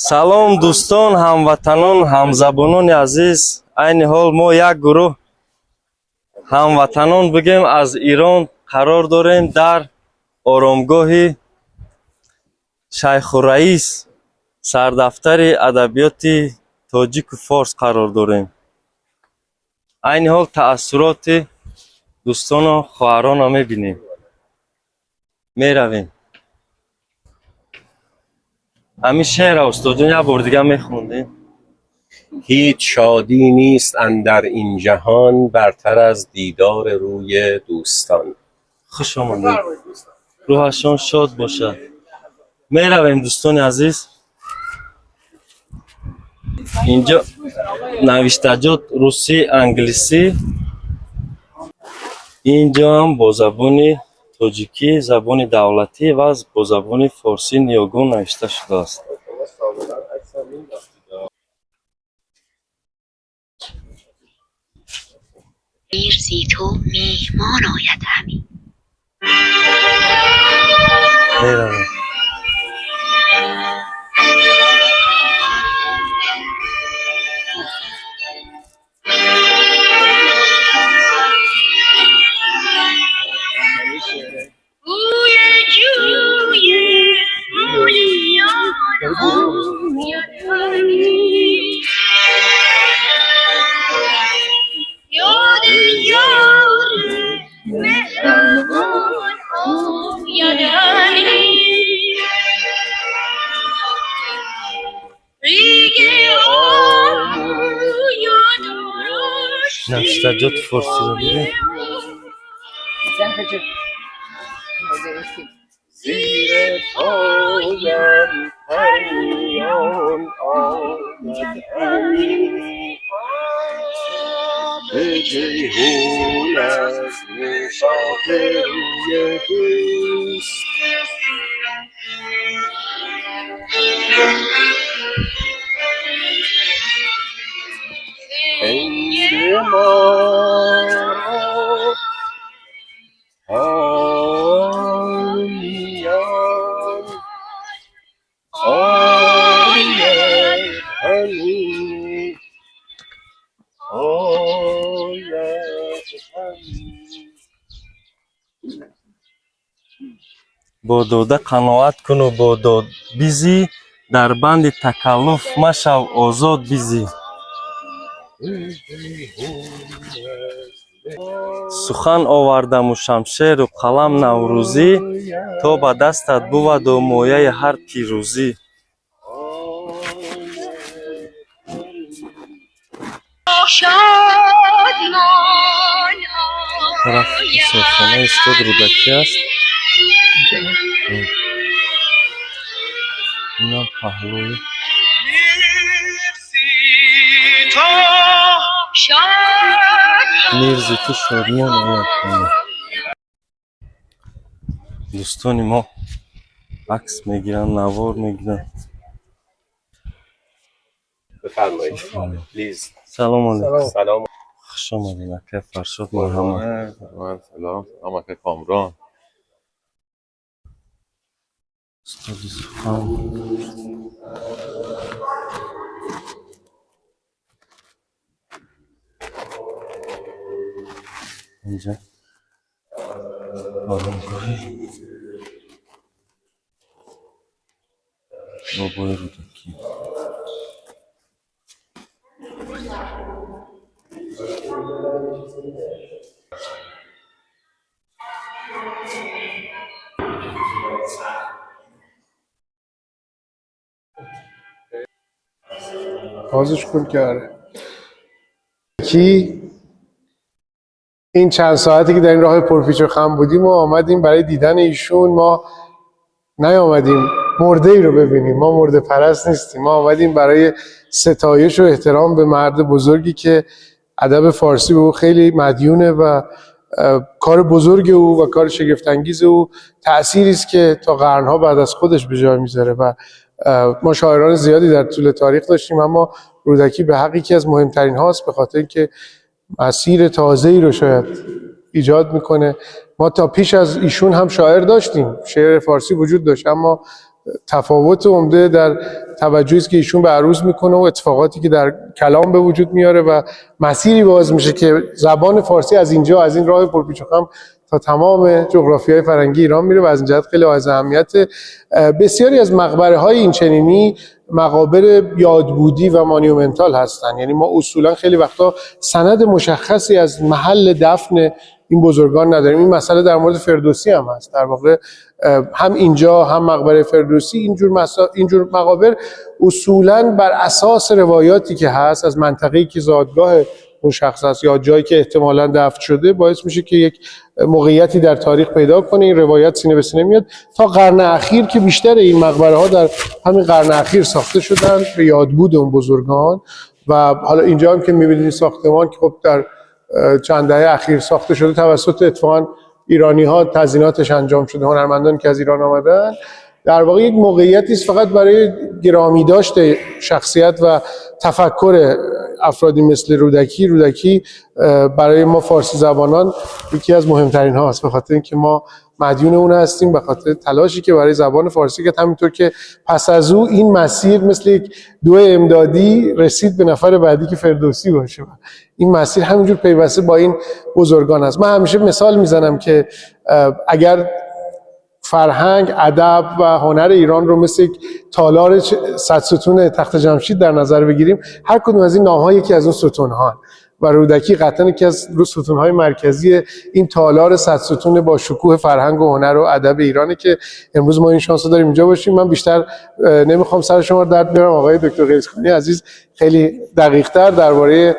салом дӯстон, ҳамватанон, ҳамзабонони азиз. Айни ҳол мо як гурӯҳ ҳамватанон бигем аз Ирон қарор дорем дар оромгоҳи Шайхураис, сардафтари адабиёти тоҷику форс қарор дорем. Айни ҳол таассуроти дӯстону хоҳаронро мебинем. Меравем. همین شعر استاد یا بار دیگه میخوندین. هیچ شادی نیست اندر این جهان برتر از دیدار روی دوستان. خوش آمدید. روحشان شاد باشد. میرویم دوستان عزیز. اینجا نوشتجات روسی، انگلیسی. اینجا هم با زبان تاجیکی، زبان دولتی و با زبان فارسی نیاگون نوشته شده است. میرزی تو میهمان آید همی. میرویم. نوشتجات فارسی رو ببین. زیر پایم پریان آمد همی، به جیحون از نشاط روی دوست. هنگ ما آمیان آید همی، آید همی. با داده قناعت کن و با داد بیزی، در بند تکلف مشو آزاد بیزی. سخن آوردم و شمشیر و قلم نوروزی، تا به دستت بود و مایه هر پیروزی. طرف سرخانه استاد رودکی است. اینم پهلوی میرزی تو شادمان آید کنه. دوستانی ما عکس میگیرن، نوار میگیرن. بفرمایید. پلیز. سلام علیکم. سلام. خوش آمدین. اکه فرشاد محمد. سلام. اکه کامران. استادی سخن. اینجا آرامگاهی بابای رودکی. بازش کن که آره. این چند ساعتی که در این راه پرپیچ و خم بودیم و آمدیم برای دیدن ایشون. ما نیامدیم مرده ای رو ببینیم، ما مرده پرست نیستیم. ما آمدیم برای ستایش و احترام به مرد بزرگی که ادب فارسی به او خیلی مدیونه و کار بزرگ او و کار شگفت انگیز او تأثیری است که تا قرنها بعد از خودش به جای میذاره. و ما شاعران زیادی در طول تاریخ داشتیم، اما رودکی به حق یکی از مهمترین هاست، به خاطر اینکه مسیر تازه‌ای رو شاید ایجاد میکنه. ما تا پیش از ایشون هم شاعر داشتیم، شعر فارسی وجود داشت، اما تفاوت عمده در توجهی که ایشون به عروض میکنه و اتفاقاتی که در کلام به وجود میاره و مسیری باز میشه که زبان فارسی از اینجا، از این راه پرپیچ و خم تا تمام جغرافیای فرنگی ایران میره و از این جهت خیلی از اهمیت. بسیاری از مقبره های این چنینی مقابر یادبودی و مانیومنتال هستن، یعنی ما اصولا خیلی وقتا سند مشخصی از محل دفن این بزرگان نداریم. این مسئله در مورد فردوسی هم هست. در واقع هم اینجا هم مقبره فردوسی اینجور مقابر اصولا بر اساس روایاتی که هست از منطقه‌ای که زادگاه اون شخص است یا جایی که احتمالاً دفن شده باعث میشه که یک موقعیتی در تاریخ پیدا کنه. این روایت سینه به سینه میاد تا قرن اخیر که بیشتر این مقبره ها در همین قرن اخیر ساخته شدن به یادبود اون بزرگان. و حالا اینجا هم که میبینید ساختمان که خب در چند دهه اخیر ساخته شده توسط اتفاقاً ایرانی ها، تزییناتش انجام شده، هنرمندان که از ایران آمدن. در واقع یک موقعیتی است فقط برای گرامی داشته شخصیت و تفکر افرادی مثل رودکی برای ما فارسی زبانان یکی از مهمترین هاست، به خاطر اینکه ما مدیون اون هستیم، به خاطر تلاشی که برای زبان فارسی کرد. همینطور که پس از او این مسیر مثل یک دو امدادی رسید به نفر بعدی که فردوسی باشه. این مسیر همینجور پیوسته با این بزرگان است. من همیشه مثال میزنم که اگر فرهنگ، ادب و هنر ایران رو مثل یک تالار 100 ستون تخت جمشید در نظر بگیریم، هر کدوم از این نام‌ها یکی از اون ستون‌ها و رودکی قطعاً یکی از ستون‌های مرکزی این تالار 100 ستون با شکوه فرهنگ و هنر و ادب ایرانه که امروز ما این شانس رو داریم اینجا باشیم. من بیشتر نمیخوام سر شما درد بیارم. آقای دکتر قیسخانی عزیز خیلی دقیق‌تر درباره